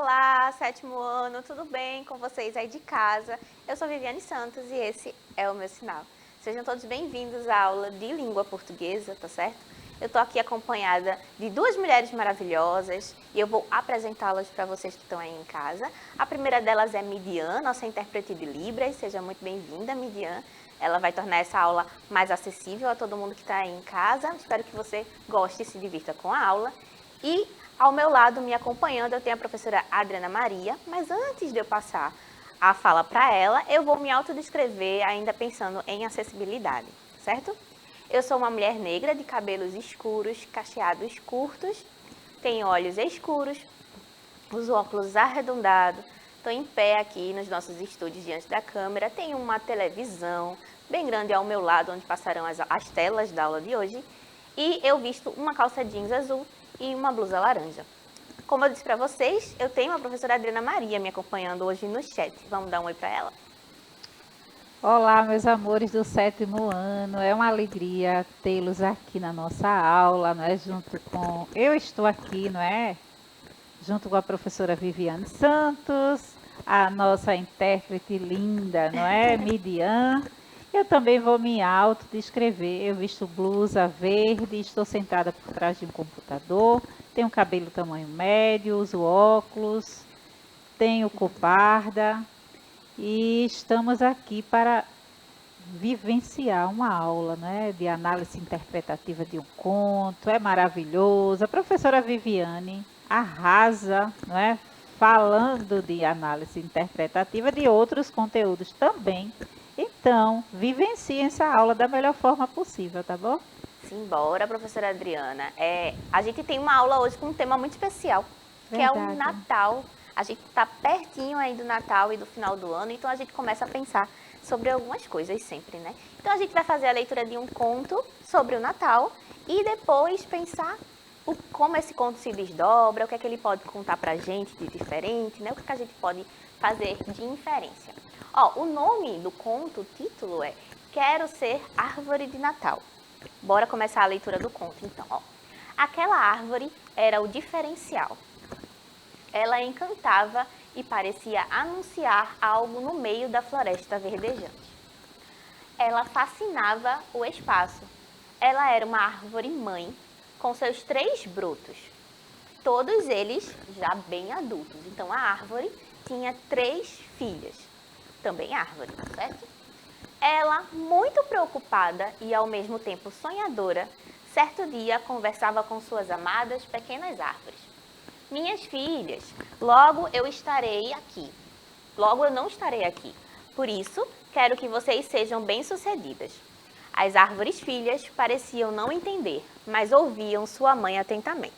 Olá, sétimo ano, tudo bem com vocês aí de casa? Eu sou Viviane Santos e esse é o meu sinal. Sejam todos bem-vindos à aula de língua portuguesa, tá certo? Eu tô aqui acompanhada de duas mulheres maravilhosas e eu vou apresentá-las para vocês que estão aí em casa. A primeira delas é Midian, nossa intérprete de Libras. Seja muito bem-vinda, Midian. Ela vai tornar essa aula mais acessível a todo mundo que está aí em casa. Espero que você goste e se divirta com a aula. E ao meu lado, me acompanhando, eu tenho a professora Adriana Maria, mas antes de eu passar a fala para ela, eu vou me autodescrever ainda pensando em acessibilidade, certo? Eu sou uma mulher negra de cabelos escuros, cacheados curtos, tenho olhos escuros, uso óculos arredondados, estou em pé aqui nos nossos estúdios diante da câmera, tenho uma televisão bem grande ao meu lado, onde passarão as telas da aula de hoje, e eu visto uma calça jeans azul e uma blusa laranja. Como eu disse para vocês, eu tenho a professora Adriana Maria me acompanhando hoje no chat. Vamos dar um oi para ela? Olá, meus amores do sétimo ano. É uma alegria tê-los aqui na nossa aula, não é? Eu estou aqui, não é? Junto com a professora Viviane Santos, a nossa intérprete linda, não é? Midian. Eu também vou me autodescrever. Eu visto blusa verde, estou sentada por trás de um computador, tenho cabelo tamanho médio, uso óculos, tenho cor parda e estamos aqui para vivenciar uma aula, né, de análise interpretativa de um conto. É maravilhoso. A professora Viviane arrasa, não é, falando de análise interpretativa de outros conteúdos também. Então, vivencie essa aula da melhor forma possível, tá bom? Simbora, professora Adriana. A gente tem uma aula hoje com um tema muito especial, que é o Verdade. Natal. A gente está pertinho aí do Natal e do final do ano, então a gente começa a pensar sobre algumas coisas sempre, né? Então a gente vai fazer a leitura de um conto sobre o Natal e depois pensar como esse conto se desdobra, o que é que ele pode contar pra gente de diferente, né? O que é que a gente pode fazer de inferência. Ó, o nome do conto, o título é Quero Ser Árvore de Natal. Bora começar a leitura do conto, então. Ó. Aquela árvore era o diferencial. Ela encantava e parecia anunciar algo no meio da floresta verdejante. Ela fascinava o espaço. Ela era uma árvore mãe com seus 3 brotos, todos eles já bem adultos. Então a árvore tinha 3 filhas, também árvore, certo? Ela, muito preocupada e ao mesmo tempo sonhadora, certo dia conversava com suas amadas pequenas árvores. Minhas filhas, logo eu estarei aqui. Logo eu não estarei aqui. Por isso, quero que vocês sejam bem-sucedidas. As árvores filhas pareciam não entender, mas ouviam sua mãe atentamente.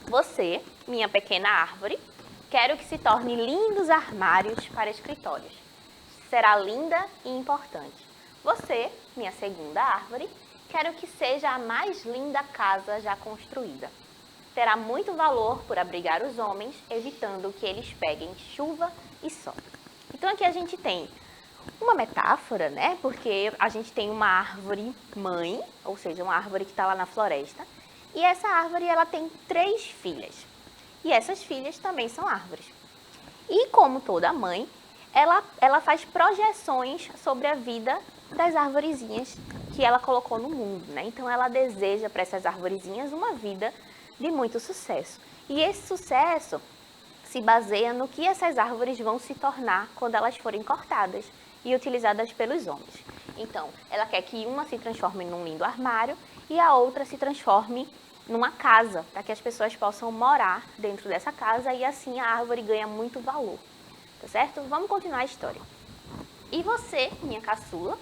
Você, minha pequena árvore, quero que se torne lindos armários para escritórios. Será linda e importante. Você, minha segunda árvore, quero que seja a mais linda casa já construída. Terá muito valor por abrigar os homens, evitando que eles peguem chuva e sol. Então aqui a gente tem uma metáfora, né? Porque a gente tem uma árvore mãe, ou seja, uma árvore que está lá na floresta, e essa árvore ela tem 3 filhas. E essas filhas também são árvores. E como toda mãe, ela faz projeções sobre a vida das arvorezinhas que ela colocou no mundo, né? Então ela deseja para essas arvorezinhas uma vida de muito sucesso. E esse sucesso se baseia no que essas árvores vão se tornar quando elas forem cortadas e utilizadas pelos homens. Então, ela quer que uma se transforme num lindo armário e a outra se transforme numa casa, para que as pessoas possam morar dentro dessa casa e assim a árvore ganha muito valor. Tá certo? Vamos continuar a história. E você, minha caçula,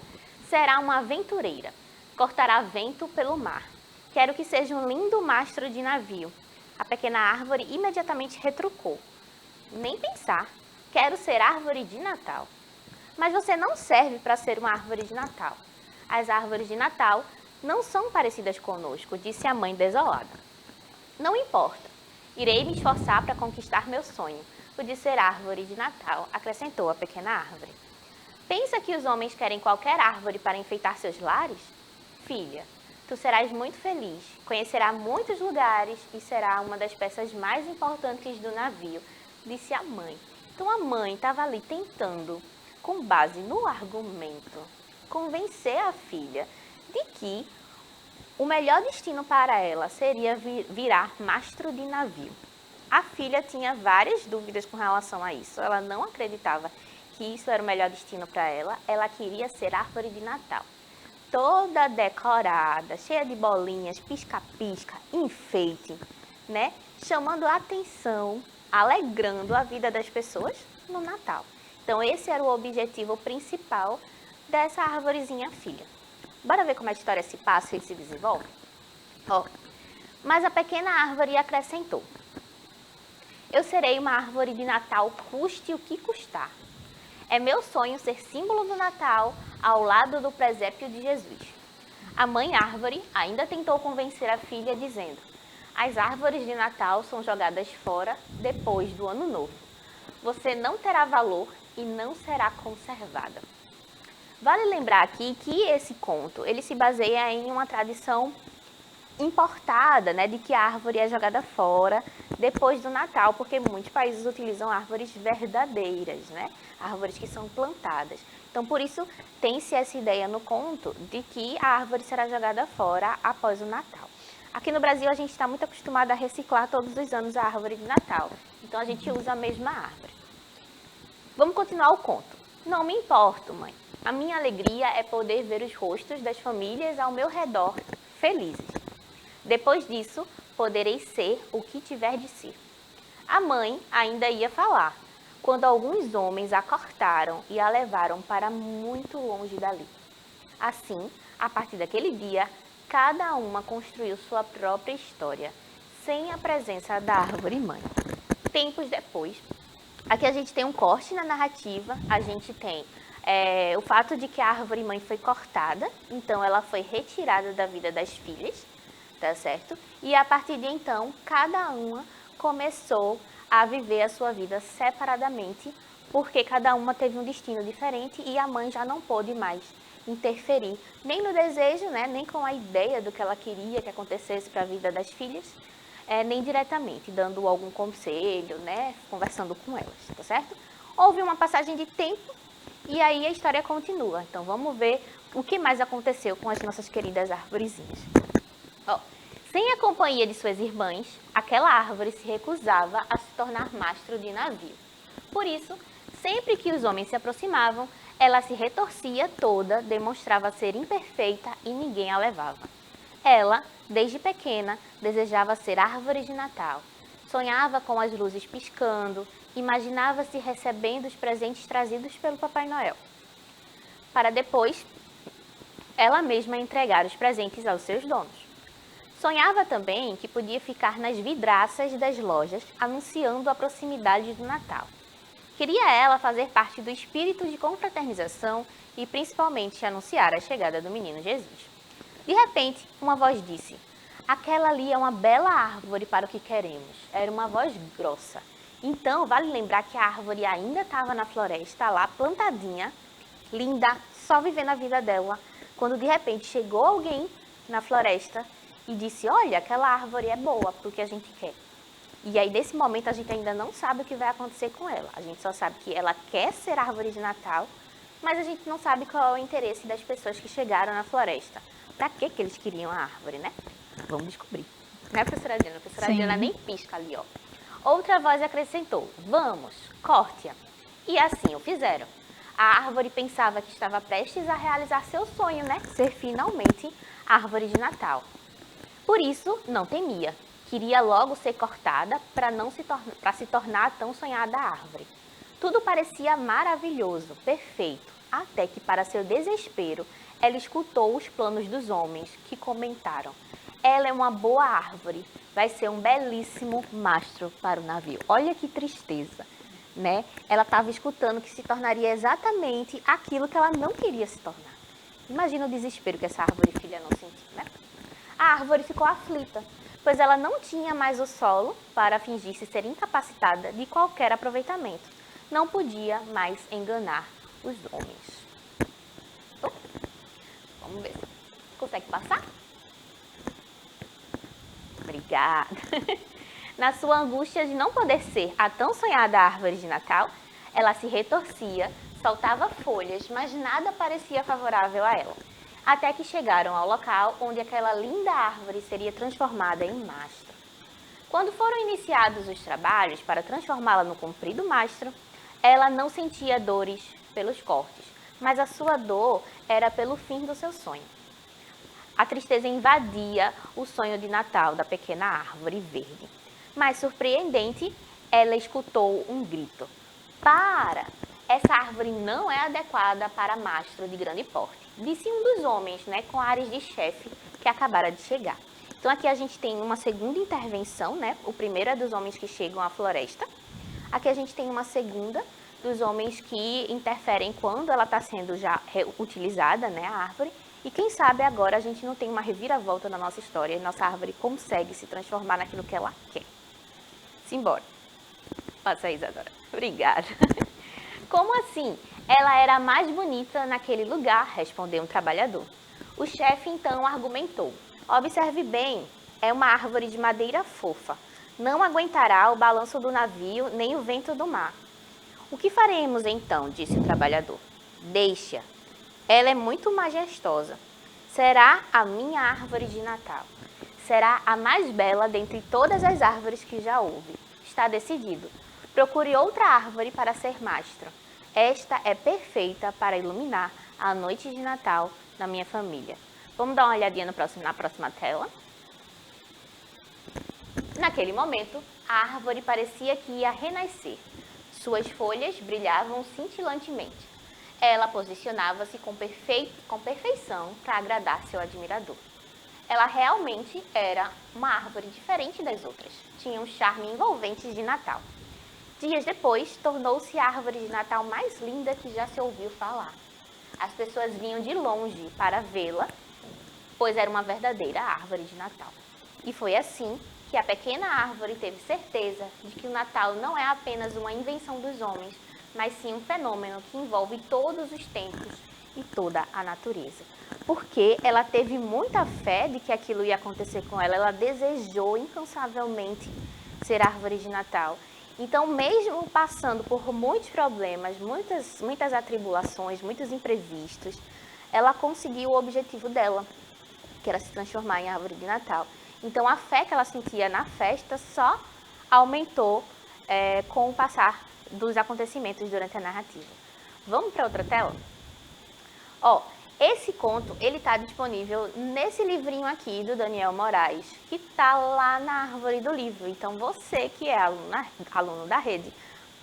será uma aventureira. Cortará vento pelo mar. Quero que seja um lindo mastro de navio. A pequena árvore imediatamente retrucou. Nem pensar. Quero ser árvore de Natal. Mas você não serve para ser uma árvore de Natal. As árvores de Natal não são parecidas conosco, disse a mãe desolada. Não importa. Irei me esforçar para conquistar meu sonho, o de ser árvore de Natal, acrescentou a pequena árvore. Pensa que os homens querem qualquer árvore para enfeitar seus lares? Filha, Tu serás muito feliz, conhecerá muitos lugares e será uma das peças mais importantes do navio, disse a mãe. Então a mãe estava ali tentando, com base no argumento, convencer a filha de que o melhor destino para ela seria virar mastro de navio. A filha tinha várias dúvidas com relação a isso. Ela não acreditava que isso era o melhor destino para ela. Ela queria ser árvore de Natal. Toda decorada, cheia de bolinhas, pisca-pisca, enfeite, né? Chamando a atenção, alegrando a vida das pessoas no Natal. Então esse era o objetivo principal dessa arvorezinha filha. Bora ver como a história se passa e se desenvolve? Mas a pequena árvore acrescentou: eu serei uma árvore de Natal, custe o que custar. É meu sonho ser símbolo do Natal ao lado do presépio de Jesus. A mãe árvore ainda tentou convencer a filha dizendo: as árvores de Natal são jogadas fora depois do Ano Novo. Você não terá valor e não será conservada. Vale lembrar aqui que esse conto, ele se baseia em uma tradição importada, né, de que a árvore é jogada fora depois do Natal, porque muitos países utilizam árvores verdadeiras, né, árvores que são plantadas. Então, por isso, tem-se essa ideia no conto de que a árvore será jogada fora após o Natal. Aqui no Brasil, a gente está muito acostumado a reciclar todos os anos a árvore de Natal, então a gente usa a mesma árvore. Vamos continuar o conto. Não me importo, mãe. A minha alegria é poder ver os rostos das famílias ao meu redor felizes. Depois disso, poderei ser o que tiver de ser. A mãe ainda ia falar, quando alguns homens a cortaram e a levaram para muito longe dali. Assim, a partir daquele dia, cada uma construiu sua própria história, sem a presença da árvore mãe. Tempos depois, aqui a gente tem um corte na narrativa, a gente tem o fato de que a árvore mãe foi cortada, então ela foi retirada da vida das filhas, tá certo? E a partir de então, cada uma começou a viver a sua vida separadamente, porque cada uma teve um destino diferente e a mãe já não pôde mais interferir, nem no desejo, né, nem com a ideia do que ela queria que acontecesse para a vida das filhas, nem diretamente, dando algum conselho, né, conversando com elas, tá certo? Houve uma passagem de tempo e aí a história continua. Então vamos ver o que mais aconteceu com as nossas queridas arvorezinhas. Sem a companhia de suas irmãs, aquela árvore se recusava a se tornar mastro de navio. Por isso, sempre que os homens se aproximavam, ela se retorcia toda, demonstrava ser imperfeita e ninguém a levava. Ela, desde pequena, desejava ser árvore de Natal. Sonhava com as luzes piscando, imaginava-se recebendo os presentes trazidos pelo Papai Noel. Para depois, ela mesma entregar os presentes aos seus donos. Sonhava também que podia ficar nas vidraças das lojas, anunciando a proximidade do Natal. Queria ela fazer parte do espírito de confraternização e principalmente anunciar a chegada do menino Jesus. De repente, uma voz disse: aquela ali é uma bela árvore para o que queremos. Era uma voz grossa. Então, vale lembrar que a árvore ainda estava na floresta, lá plantadinha, linda, só vivendo a vida dela, quando de repente chegou alguém na floresta e disse: olha, aquela árvore é boa para o que a gente quer. E aí, nesse momento, a gente ainda não sabe o que vai acontecer com ela. A gente só sabe que ela quer ser árvore de Natal, mas a gente não sabe qual é o interesse das pessoas que chegaram na floresta. Para que eles queriam a árvore, né? Vamos descobrir. Não é, professora Adriana? A professora Adriana nem pisca ali, ó. Outra voz acrescentou: vamos, corte-a. E assim o fizeram. A árvore pensava que estava prestes a realizar seu sonho, né? Ser finalmente árvore de Natal. Por isso, não temia. Queria logo ser cortada para se tornar a tão sonhada árvore. Tudo parecia maravilhoso, perfeito, até que, para seu desespero, ela escutou os planos dos homens, que comentaram: ela é uma boa árvore, vai ser um belíssimo mastro para o navio. Olha que tristeza, né? Ela estava escutando que se tornaria exatamente aquilo que ela não queria se tornar. Imagina o desespero que essa árvore filha não sentiu, né? A árvore ficou aflita, pois ela não tinha mais o solo para fingir-se ser incapacitada de qualquer aproveitamento. Não podia mais enganar os homens. Vamos ver se consegue passar? Obrigada. Na sua angústia de não poder ser a tão sonhada árvore de Natal, ela se retorcia, soltava folhas, mas nada parecia favorável a ela. Até que chegaram ao local onde aquela linda árvore seria transformada em mastro. Quando foram iniciados os trabalhos para transformá-la no comprido mastro, ela não sentia dores pelos cortes, mas a sua dor era pelo fim do seu sonho. A tristeza invadia o sonho de Natal da pequena árvore verde. Mas, surpreendente, ela escutou um grito. Para! Essa árvore não é adequada para mastro de grande porte, disse um dos homens, com ares de chefe, que acabara de chegar. Então, aqui a gente tem uma segunda intervenção, O primeiro é dos homens que chegam à floresta. Aqui a gente tem uma segunda dos homens que interferem quando ela está sendo já utilizada, a árvore. E quem sabe agora a gente não tem uma reviravolta na nossa história e nossa árvore consegue se transformar naquilo que ela quer. Simbora. Passa aí, Isadora. Obrigada. Como assim? Ela era a mais bonita naquele lugar, respondeu um trabalhador. O chefe então argumentou. Observe bem, é uma árvore de madeira fofa. Não aguentará o balanço do navio nem o vento do mar. O que faremos então? Disse o trabalhador. Deixa. Ela é muito majestosa. Será a minha árvore de Natal. Será a mais bela dentre todas as árvores que já houve. Está decidido. Procure outra árvore para ser mastro. Esta é perfeita para iluminar a noite de Natal da minha família. Vamos dar uma olhadinha na próxima tela? Naquele momento, a árvore parecia que ia renascer. Suas folhas brilhavam cintilantemente. Ela posicionava-se com perfeição para agradar seu admirador. Ela realmente era uma árvore diferente das outras. Tinha um charme envolvente de Natal. Dias depois, tornou-se a árvore de Natal mais linda que já se ouviu falar. As pessoas vinham de longe para vê-la, pois era uma verdadeira árvore de Natal. E foi assim que a pequena árvore teve certeza de que o Natal não é apenas uma invenção dos homens, mas sim um fenômeno que envolve todos os tempos e toda a natureza. Porque ela teve muita fé de que aquilo ia acontecer com ela, ela desejou incansavelmente ser árvore de Natal. Então, mesmo passando por muitos problemas, muitas atribulações, muitos imprevistos, ela conseguiu o objetivo dela, que era se transformar em árvore de Natal. Então, a fé que ela sentia na festa só aumentou com o passar dos acontecimentos durante a narrativa. Vamos para outra tela? Esse conto, ele está disponível nesse livrinho aqui do Daniel Moraes, que está lá na árvore do livro. Então, você que é aluno da rede,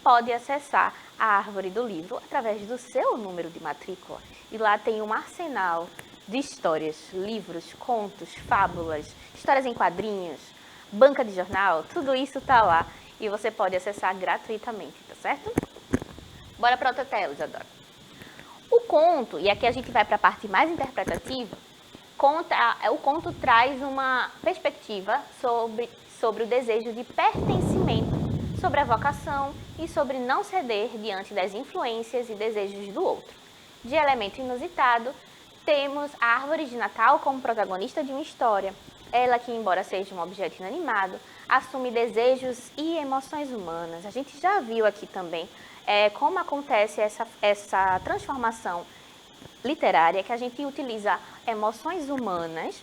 pode acessar a árvore do livro através do seu número de matrícula. E lá tem um arsenal de histórias, livros, contos, fábulas, histórias em quadrinhos, banca de jornal, tudo isso está lá e você pode acessar gratuitamente, tá certo? Bora para outra tela, Isadora. O conto, e aqui a gente vai para a parte mais interpretativa, o conto traz uma perspectiva sobre o desejo de pertencimento, sobre a vocação e sobre não ceder diante das influências e desejos do outro. De elemento inusitado, temos a árvore de Natal como protagonista de uma história. Ela que, embora seja um objeto inanimado, assume desejos e emoções humanas. A gente já viu aqui também como acontece essa transformação literária, que a gente utiliza emoções humanas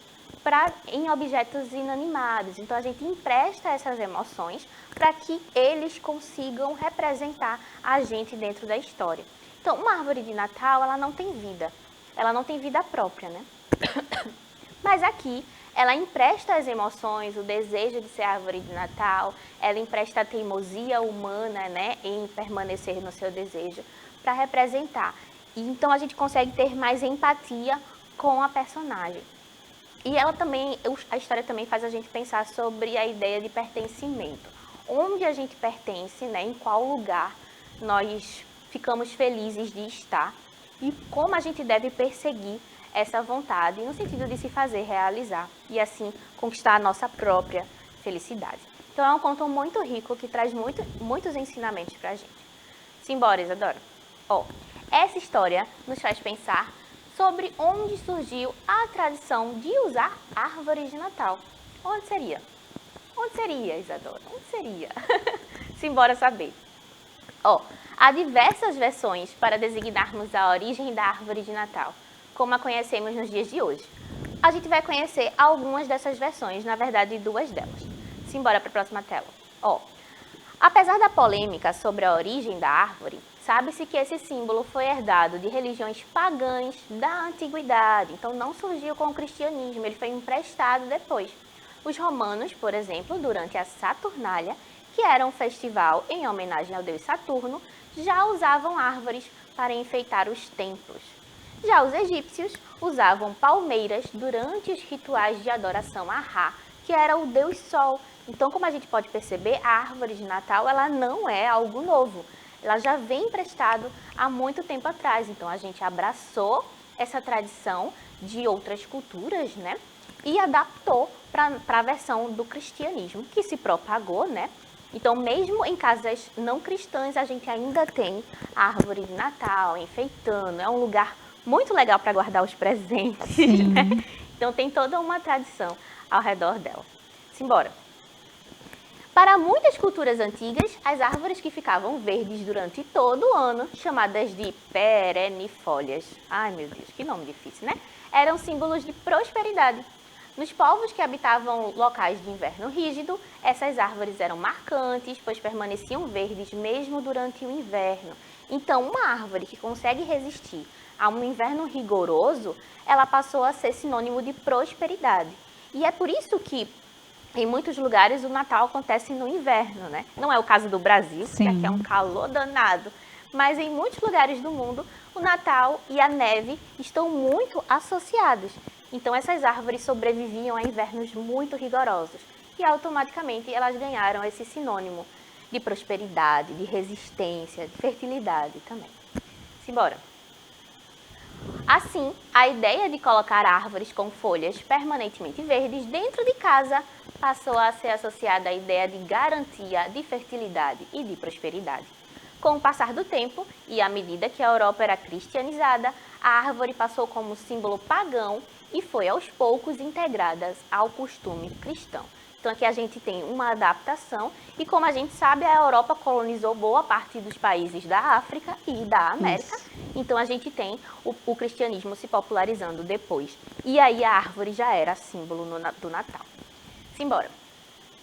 em objetos inanimados. Então, a gente empresta essas emoções para que eles consigam representar a gente dentro da história. Então, uma árvore de Natal, ela não tem vida. Ela não tem vida própria, né? Mas aqui, ela empresta as emoções, o desejo de ser árvore de Natal, ela empresta a teimosia humana, em permanecer no seu desejo, para representar. E, então, a gente consegue ter mais empatia com a personagem. E a história também faz a gente pensar sobre a ideia de pertencimento. Onde a gente pertence, em qual lugar nós ficamos felizes de estar e como a gente deve perseguir essa vontade no sentido de se fazer realizar e assim conquistar a nossa própria felicidade. Então é um conto muito rico que traz muitos ensinamentos pra gente. Simbora, Isadora. Essa história nos faz pensar sobre onde surgiu a tradição de usar árvores de Natal. Onde seria? Onde seria, Isadora? Onde seria? Simbora saber. Ó, há diversas versões para designarmos a origem da árvore de Natal, como a conhecemos nos dias de hoje. A gente vai conhecer algumas dessas versões, na verdade, duas delas. Simbora para a próxima tela. Ó, apesar da polêmica sobre a origem da árvore, sabe-se que esse símbolo foi herdado de religiões pagãs da antiguidade, então não surgiu com o cristianismo, ele foi emprestado depois. Os romanos, por exemplo, durante a Saturnália, que era um festival em homenagem ao deus Saturno, já usavam árvores para enfeitar os templos. Já os egípcios usavam palmeiras durante os rituais de adoração a Ra, que era o deus Sol. Então, como a gente pode perceber, a árvore de Natal ela não é algo novo. Ela já vem emprestado há muito tempo atrás. Então, a gente abraçou essa tradição de outras culturas, né? E adaptou para a versão do cristianismo, que se propagou, né? Então, mesmo em casas não cristãs, a gente ainda tem a árvore de Natal enfeitando. É um lugar muito legal para guardar os presentes, né? Então, tem toda uma tradição ao redor dela. Simbora! Para muitas culturas antigas, as árvores que ficavam verdes durante todo o ano, chamadas de perennifólias, ai meu Deus, que nome difícil, né? Eram símbolos de prosperidade. Nos povos que habitavam locais de inverno rígido, essas árvores eram marcantes, pois permaneciam verdes mesmo durante o inverno. Então, uma árvore que consegue resistir a um inverno rigoroso, ela passou a ser sinônimo de prosperidade. E é por isso que em muitos lugares o Natal acontece no inverno, né? Não é o caso do Brasil, que aqui é um calor danado, mas em muitos lugares do mundo o Natal e a neve estão muito associados. Então essas árvores sobreviviam a invernos muito rigorosos e automaticamente elas ganharam esse sinônimo de prosperidade, de resistência, de fertilidade também. Simbora! Assim, a ideia de colocar árvores com folhas permanentemente verdes dentro de casa passou a ser associada à ideia de garantia de fertilidade e de prosperidade. Com o passar do tempo e à medida que a Europa era cristianizada, a árvore passou como símbolo pagão e foi aos poucos integrada ao costume cristão. Então aqui a gente tem uma adaptação e, como a gente sabe, a Europa colonizou boa parte dos países da África e da América. Isso. Então a gente tem o cristianismo se popularizando depois. E aí a árvore já era símbolo do Natal. Simbora!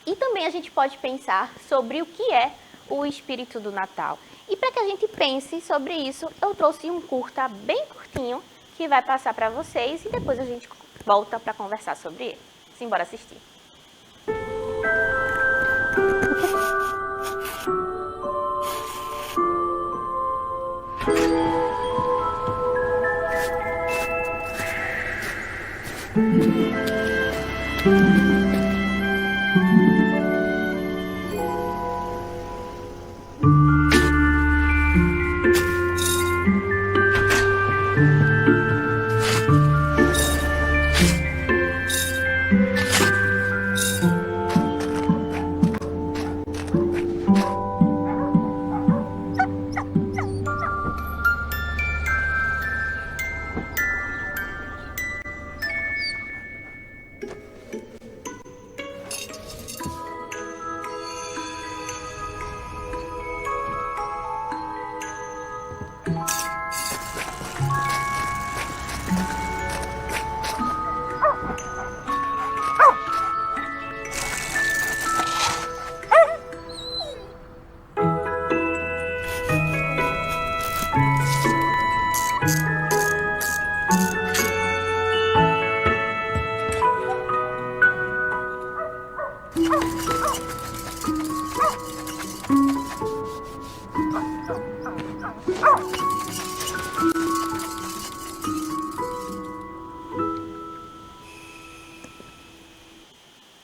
E também a gente pode pensar sobre o que é o espírito do Natal. E para que a gente pense sobre isso, eu trouxe um curta bem curtinho que vai passar para vocês e depois a gente volta para conversar sobre ele. Simbora assistir!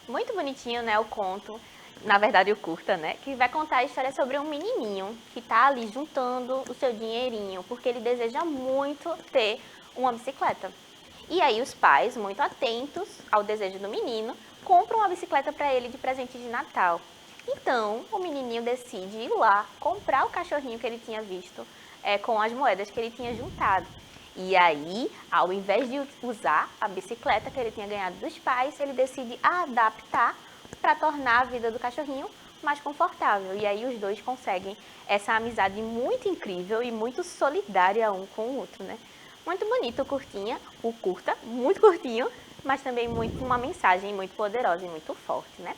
Muito bonitinho, né, o conto, na verdade o curta, né, que vai contar a história sobre um menininho que tá ali juntando o seu dinheirinho, porque ele deseja muito ter uma bicicleta. E aí os pais, muito atentos ao desejo do menino, compram uma bicicleta para ele de presente de Natal. Então, o menininho decide ir lá comprar o cachorrinho que ele tinha visto com as moedas que ele tinha juntado. E aí, ao invés de usar a bicicleta que ele tinha ganhado dos pais, ele decide adaptar para tornar a vida do cachorrinho mais confortável. E aí os dois conseguem essa amizade muito incrível e muito solidária um com o outro, né? Muito bonito o curta, muito curtinho, mas também muito uma mensagem muito poderosa e muito forte, né?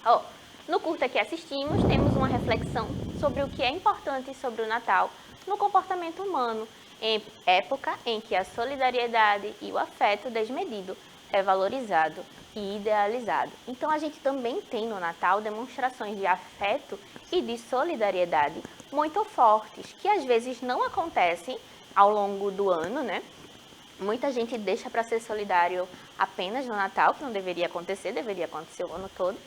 Ó, no curta que assistimos, temos uma reflexão sobre o que é importante sobre o Natal no comportamento humano, em época em que a solidariedade e o afeto desmedido é valorizado e idealizado. Então a gente também tem no Natal demonstrações de afeto e de solidariedade muito fortes, que às vezes não acontecem ao longo do ano, né? Muita gente deixa para ser solidário apenas no Natal, que não deveria acontecer o ano todo.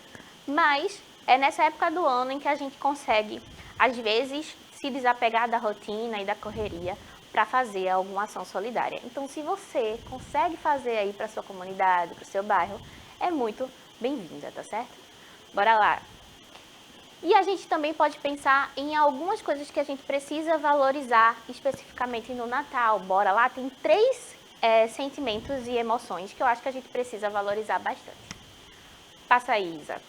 Mas é nessa época do ano em que a gente consegue, às vezes, se desapegar da rotina e da correria para fazer alguma ação solidária. Então, se você consegue fazer aí para sua comunidade, para o seu bairro, é muito bem-vinda, tá certo? Bora lá! E a gente também pode pensar em algumas coisas que a gente precisa valorizar especificamente no Natal. Bora lá? Tem 3 sentimentos e emoções que eu acho que a gente precisa valorizar bastante. Passa aí, Isa.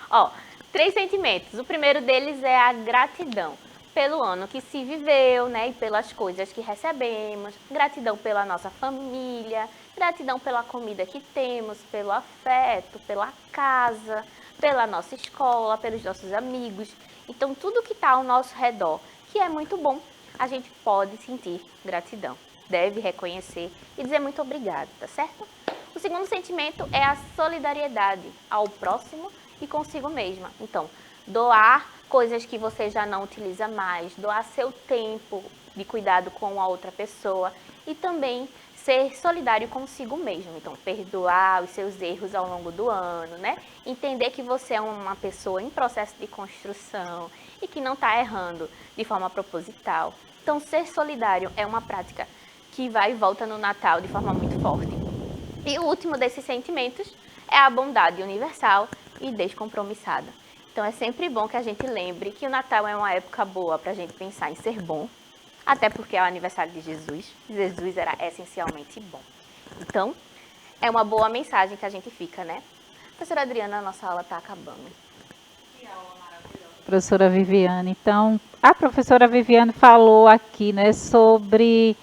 Ó, 3 sentimentos. O primeiro deles é a gratidão pelo ano que se viveu, né, e pelas coisas que recebemos, gratidão pela nossa família, gratidão pela comida que temos, pelo afeto, pela casa, pela nossa escola, pelos nossos amigos. Então, tudo que está ao nosso redor, que é muito bom, a gente pode sentir gratidão, deve reconhecer e dizer muito obrigado, tá certo? O segundo sentimento é a solidariedade ao próximo e consigo mesma. Então, doar coisas que você já não utiliza mais, doar seu tempo de cuidado com a outra pessoa e também ser solidário consigo mesmo. Então, perdoar os seus erros ao longo do ano, né? Entender que você é uma pessoa em processo de construção e que não está errando de forma proposital. Então, ser solidário é uma prática que vai e volta no Natal de forma muito forte. E o último desses sentimentos é a bondade universal e descompromissada. Então é sempre bom que a gente lembre que o Natal é uma época boa para a gente pensar em ser bom, até porque é o aniversário de Jesus. Jesus era essencialmente bom. Então, é uma boa mensagem que a gente fica, né? Professora Adriana, a nossa aula está acabando. Que aula maravilhosa. Professora Viviane, então, a professora Viviane falou aqui, né, sobre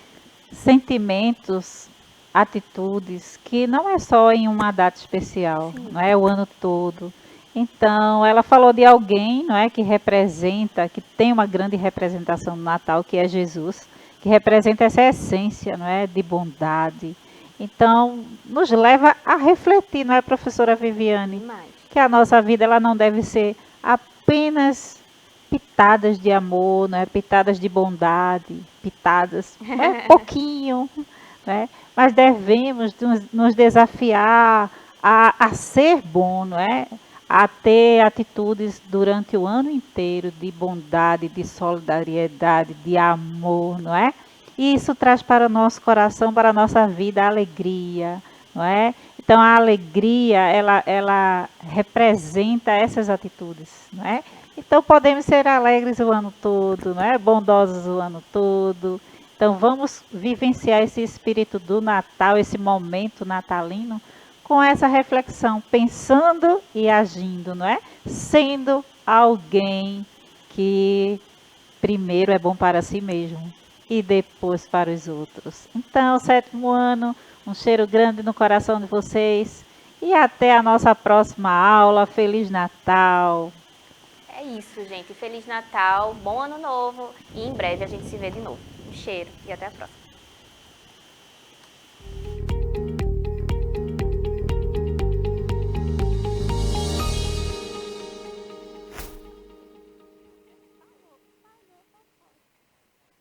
sentimentos, atitudes, que não é só em uma data especial, Sim. não é o ano todo. Então, ela falou de alguém, não é, que representa, que tem uma grande representação no Natal, que é Jesus, que representa essa essência, não é, de bondade. Então, nos leva a refletir, não é, professora Viviane, Demais. que a nossa vida ela não deve ser apenas pitadas de amor, não é, pitadas de bondade, pitadas, não é, pouquinho, né? Mas devemos nos desafiar a ser bom, não é? A ter atitudes durante o ano inteiro de bondade, de solidariedade, de amor, não é? E isso traz para o nosso coração, para a nossa vida, a alegria, não é? Então a alegria, ela representa essas atitudes, não é? Então podemos ser alegres o ano todo, não é? Bondosos o ano todo. Então vamos vivenciar esse espírito do Natal, esse momento natalino, com essa reflexão, pensando e agindo, não é? Sendo alguém que primeiro é bom para si mesmo e depois para os outros. Então, 7º ano, um cheiro grande no coração de vocês e até a nossa próxima aula. Feliz Natal! É isso, gente. Feliz Natal, bom ano novo e em breve a gente se vê de novo. Um cheiro e até a próxima.